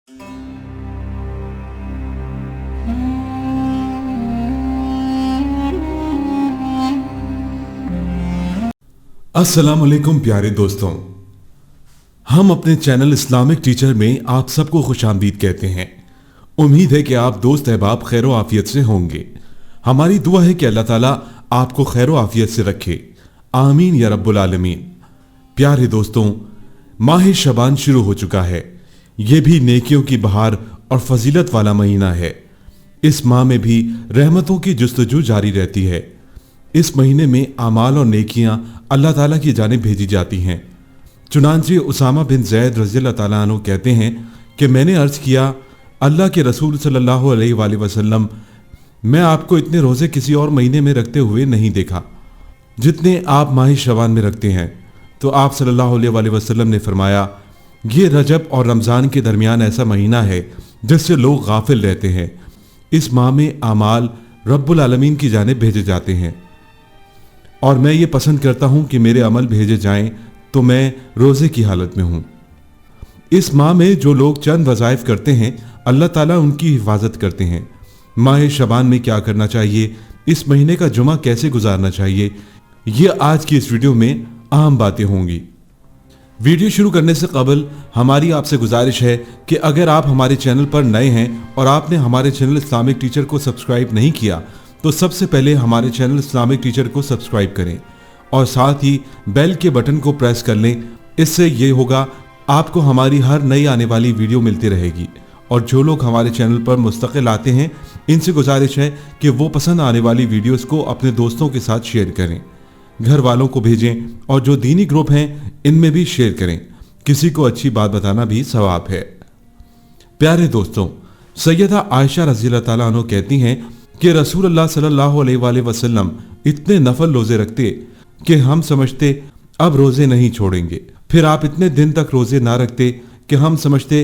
अस्सलाम वालेकुम प्यारे दोस्तों, हम अपने चैनल इस्लामिक टीचर में आप सबको खुशामदीद कहते हैं। उम्मीद है कि आप दोस्त अहबाब खैर आफियत से होंगे। हमारी दुआ है कि अल्लाह ताला आपको खैर आफियत से रखे, आमीन या रब्बुल आलमीन। प्यारे दोस्तों, माह शबान शुरू हो चुका है। यह भी नेकियों की बहार और फजीलत वाला महीना है। इस माह में भी रहमतों की जुस्तजू जारी रहती है। इस महीने में आमाल और नेकियां अल्लाह ताला की जानिब भेजी जाती हैं। चुनांचे उसामा बिन ज़ैद रज़ियल्लाहु ताला अन्हु कहते हैं कि मैंने अर्ज किया, अल्लाह के रसूल सल्लल्लाहु अलैहि वसल्लम, मैं आपको इतने रोज़े किसी और महीने में रखते हुए नहीं देखा जितने आप माह शबान में रखते हैं। तो आप सल्लल्लाहु अलैहि वसल्लम ने फरमाया, ये रजब और रमज़ान के दरमियान ऐसा महीना है जिससे लोग गाफिल रहते हैं। इस माह में आमाल रब्बुल आलमीन की जानिब भेजे जाते हैं और मैं ये पसंद करता हूं कि मेरे अमल भेजे जाएं तो मैं रोज़े की हालत में हूं। इस माह में जो लोग चंद वज़ाइफ करते हैं, अल्लाह ताला उनकी हिफाजत करते हैं। माह शबान में क्या करना चाहिए, इस महीने का जुमा कैसे गुजारना चाहिए, ये आज की इस वीडियो में अहम बातें होंगी। वीडियो शुरू करने से कबल हमारी आपसे गुजारिश है कि अगर आप हमारे चैनल पर नए हैं और आपने हमारे चैनल इस्लामिक टीचर को सब्सक्राइब नहीं किया तो सबसे पहले हमारे चैनल इस्लामिक टीचर को सब्सक्राइब करें और साथ ही बेल के बटन को प्रेस कर लें। इससे ये होगा, आपको हमारी हर नई आने वाली वीडियो मिलती रहेगी। और जो लोग हमारे चैनल पर मुस्तकिल आते हैं, इनसे गुजारिश है कि वो पसंद आने वाली वीडियोस को अपने दोस्तों के साथ शेयर करें, घर वालों को भेजें और जो दीनी ग्रुप हैं इनमें भी शेयर करें। किसी को अच्छी बात बताना भी सवाब है। प्यारे दोस्तों, सैयदा आयशा रज़ियल्लाहु ताला अन्हा कहती हैं कि रसूलुल्लाह सल्लल्लाहु अलैहि वसल्लम इतने नफल रोजे रखते कि हम समझते अब रोजे नहीं छोड़ेंगे। फिर आप इतने दिन तक रोजे ना रखते कि हम समझते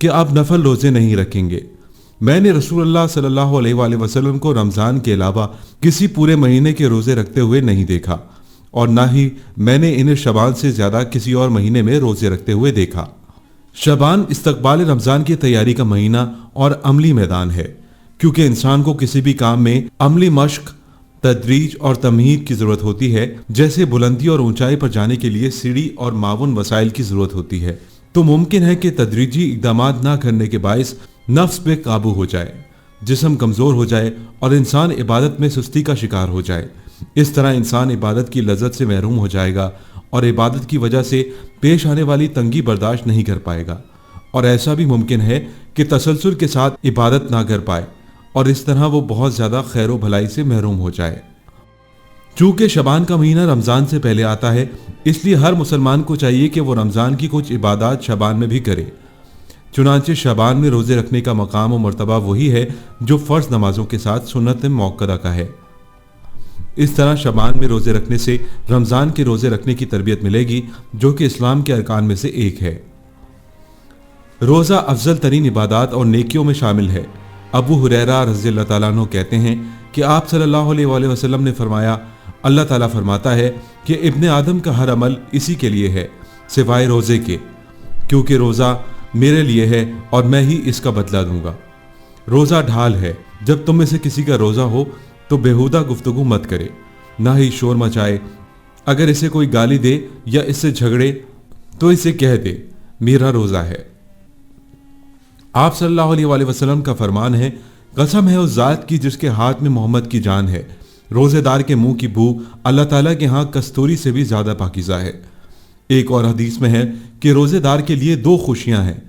कि अब नफल रोजे नहीं रखेंगे। मैंने रसूलुल्लाह सल्लल्लाहु अलैहि वसल्लम को रमज़ान के अलावा किसी पूरे महीने के रोजे रखते हुए नहीं देखा और ना ही मैंने इन्हें शबान से ज्यादा किसी और महीने में रोजे रखते हुए देखा। शबान इस्तकबाल रमज़ान की तैयारी का महीना और अमली मैदान है, क्योंकि इंसान को किसी भी काम में अमली मश्क, तदरीज और तमहीद की जरूरत होती है। जैसे बुलंदी और ऊंचाई पर जाने के लिए सीढ़ी और मावन वसाइल की जरूरत होती है, तो मुमकिन है कि तदरीजी इकदाम ना करने के बायस नफ्स पे काबू हो जाए, जिस्म कमजोर हो जाए और इंसान इबादत में सुस्ती का शिकार हो जाए। इस तरह इंसान इबादत की लज्जत से महरूम हो जाएगा और इबादत की वजह से पेश आने वाली तंगी बर्दाश्त नहीं कर पाएगा। और ऐसा भी मुमकिन है कि तसलसल के साथ इबादत ना कर पाए और इस तरह वो बहुत ज्यादा खैर भलाई से महरूम हो जाए। चूंकि शबान का महीना रमजान से पहले आता है, इसलिए हर मुसलमान को चाहिए कि वो रमजान की कुछ इबादत शबान में भी करे। चुनांचे शबान में रोजे रखने का मकाम और मर्तबा वही है जो फर्ज नमाजों के साथ सुन्नत मौक़दा का है। इस तरह शबान में रोजे रखने से रमजान के रोजे रखने की तरबियत मिलेगी, जो कि इस्लाम के अरकान में से एक है। रोजा अफजल तरीन इबादत और नेकियों में शामिल है। अबू हुरैरा रज़ियल्लाहु ताला अन्हु कहते हैं कि आप सल्लल्लाहु अलैहि वसल्लम ने फरमाया, अल्लाह ताला फरमाता है कि इब्ने आदम का हर अमल इसी के लिए है सिवाय रोजे के, क्योंकि रोजा मेरे लिए है और मैं ही इसका बदला दूंगा। रोजा ढाल है। जब तुम में से किसी का रोजा हो तो बेहुदा गुफ्तगू मत करे, ना ही शोर मचाए। अगर इसे कोई गाली दे या इससे झगड़े तो इसे कह दे, मेरा रोजा है। आप सल्लल्लाहु अलैहि वसल्लम का फरमान है, कसम है उस जात की जिसके हाथ में मोहम्मद की जान है, रोजेदार के मुंह की बू अल्लाह ताला के यहाँ कस्तूरी से भी ज्यादा पाकीज़ा है। एक और हदीस में है कि रोजेदार के लिए दो खुशियां हैं,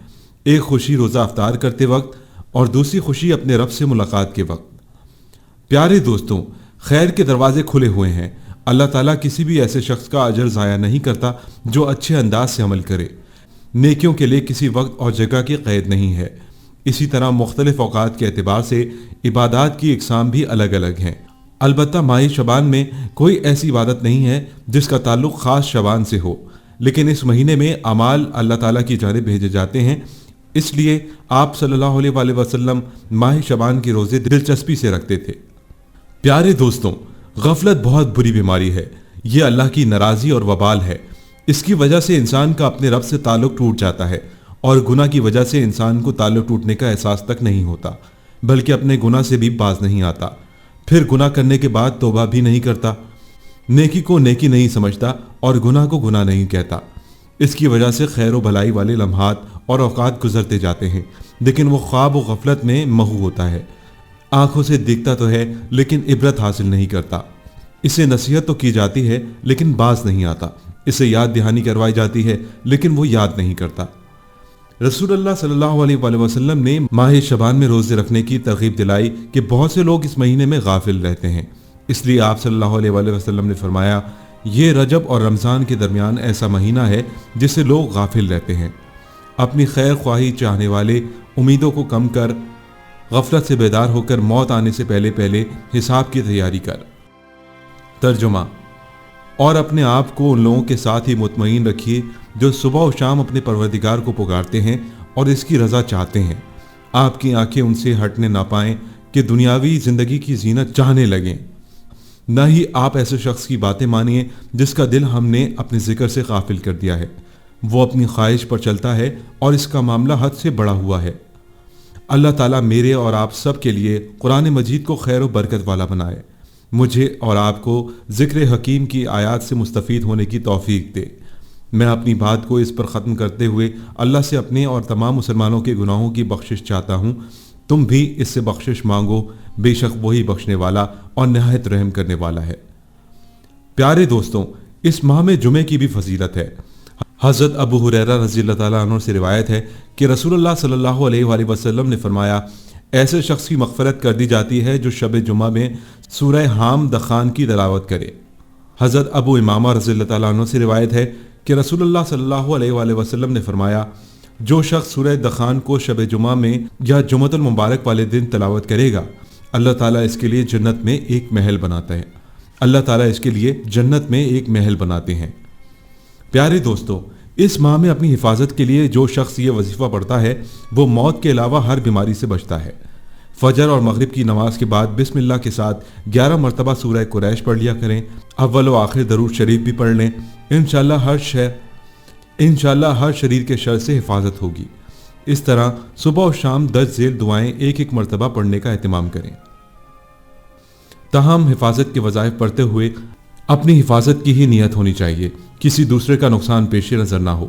एक खुशी रोजा अफ्तार करते वक्त और दूसरी खुशी अपने रब से मुलाकात के वक्त। प्यारे दोस्तों, खैर के दरवाजे खुले हुए हैं। अल्लाह ताला किसी भी ऐसे शख्स का अजर ज़ाया नहीं करता जो अच्छे अंदाज से अमल करे। नेकियों के लिए किसी वक्त और जगह की क़ैद नहीं है। इसी तरह मुख्तलिफ औकात के एतबार से इबादत की इकसाम भी अलग अलग हैं। अलबत्ता माह शबान में कोई ऐसी इबादत नहीं है जिसका ताल्लुक ख़ास शबान से हो, लेकिन इस महीने में अमाल अल्लाह ताला की जानिब भेजे जाते हैं। इसलिए आप सल्लल्लाहु अलैहि वसल्लम माह शबान के रोज़े दिलचस्पी से रखते थे। प्यारे दोस्तों, गफलत बहुत बुरी बीमारी है। ये अल्लाह की नाराज़ी और वबाल है। इसकी वजह से इंसान का अपने रब से ताल्लुक टूट जाता है और गुनाह की वजह से इंसान को ताल्लुक टूटने का एहसास तक नहीं होता, बल्कि अपने गुनाह से भी बाज नहीं आता। फिर गुनाह करने के बाद तौबा भी नहीं करता, नेकी को नेकी नहीं समझता और गुनाह को गुनाह नहीं कहता। इसकी वजह से खैर व भलाई वाले लम्हात और औकात गुजरते जाते हैं, लेकिन वो ख्वाब व गफलत में महू होता है। आंखों से दिखता तो है लेकिन इबरत हासिल नहीं करता। इसे नसीहत तो की जाती है लेकिन बाज नहीं आता। इसे याद दहानी करवाई जाती है लेकिन वो याद नहीं करता। रसूलुल्लाह सल्लल्लाहु अलैहि वसल्लम ने माह शबान में रोजे रखने की तरगीब दिलाई कि बहुत से लोग इस महीने में गाफिल रहते हैं। इसलिए आप सल्लल्लाहु अलैहि वसल्लम ने फरमाया, ये रजब और रमज़ान के दरमियान ऐसा महीना है जिससे लोग गाफिल रहते हैं। अपनी खैर ख्वाही चाहने वाले उम्मीदों को कम कर, गफलत से बेदार होकर मौत आने से पहले पहले हिसाब की तैयारी कर। तर्जुमा: और अपने आप को उन लोगों के साथ ही मुतमईन रखिए जो सुबह और शाम अपने परवरदिगार को पुकारते हैं और इसकी रजा चाहते हैं। आपकी आंखें उनसे हटने ना पाएं कि दुनियावी जिंदगी की जीनत चाहने लगें। न ही आप ऐसे शख्स की बातें मानिए जिसका दिल हमने अपने जिक्र से गाफिल कर दिया है। वो अपनी ख्वाहिश पर चलता है और इसका मामला हद से बड़ा हुआ है। अल्लाह ताला मेरे और आप सब के लिए कुरान मजीद को खैर व बरकत वाला बनाए। मुझे और आपको जिक्र हकीम की आयत से मुस्तफ़ीद होने की तौफीक दे। मैं अपनी बात को इस पर ख़त्म करते हुए अल्लाह से अपने और तमाम मुसलमानों के गुनाहों की बख्शिश चाहता हूँ। तुम भी इससे बख्शिश मांगो, बेशक वही बख्शने वाला और नहायत रहम करने वाला है। प्यारे दोस्तों, इस माह में जुमे की भी फजीलत है। हज़रत अबू हुरैरा रज़ियल्लाहु ताला अन्हु से रिवायत है कि रसूलुल्लाह सल्लल्लाहु अलैहि वसल्लम ने फरमाया, ऐसे शख्स की मग़फ़िरत कर दी जाती है जो शब जुमा में सूरह हाम दखान की तिलावत करे। हज़रत अबू इमामा रज़ियल्लाहु ताला अन्हु से रिवायत है कि रसूलुल्लाह सल्लल्लाहु अलैहि वसल्लम ने फरमाया, जो शख्स सूरह दखान को शब जुमा में या जुमतुल मुबारक वाले दिन तिलावत करेगा, अल्लाह ताला इसके लिए जन्नत में एक महल बनाता है। अल्लाह ताला इसके लिए जन्नत में एक महल बनाते हैं। प्यारे दोस्तों, इस माह में अपनी हिफाजत के लिए जो शख्स ये वजीफा पढ़ता है वो मौत के अलावा हर बीमारी से बचता है। फजर और मगरिब की नमाज के बाद बिस्मिल्लाह के साथ 11 मरतबा सूरह कुरैश पढ़ लिया करें। अव्वल व आखिर दरूद शरीफ भी पढ़ लें। इंशाअल्लाह हर शरीर के शर से हिफाजत होगी। इस तरह सुबह और शाम 10 झेल दुआएं एक मरतबा पढ़ने का एहतमाम करें। ताहम हिफाजत के वज़ाइफ पढ़ते हुए अपनी हिफाजत की ही नियत होनी चाहिए, किसी दूसरे का नुकसान पेश नज़र ना हो।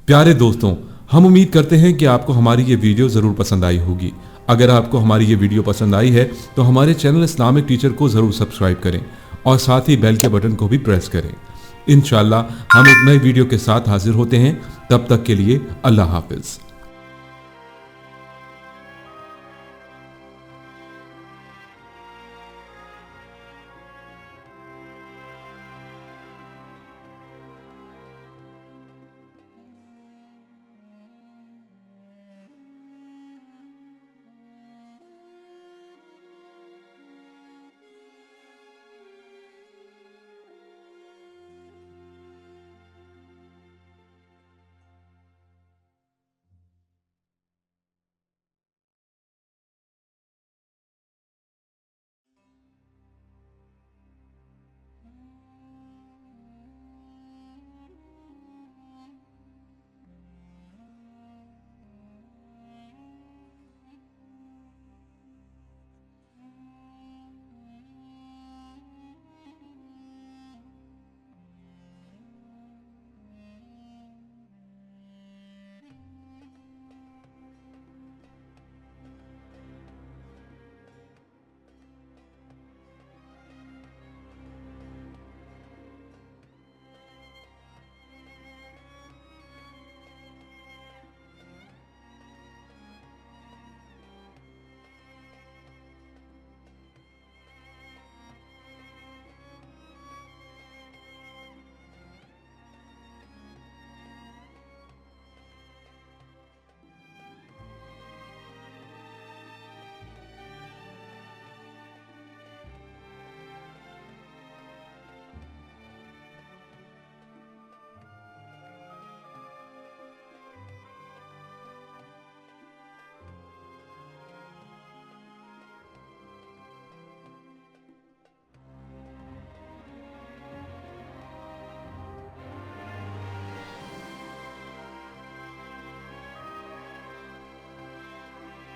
प्यारे दोस्तों, हम उम्मीद करते हैं कि आपको हमारी ये वीडियो ज़रूर पसंद आई होगी। अगर आपको हमारी ये वीडियो पसंद आई है तो हमारे चैनल इस्लामिक टीचर को ज़रूर सब्सक्राइब करें और साथ ही बेल के बटन को भी प्रेस करें। इंशाअल्लाह हम एक नई वीडियो के साथ हाजिर होते हैं। तब तक के लिए अल्लाह हाफिज़।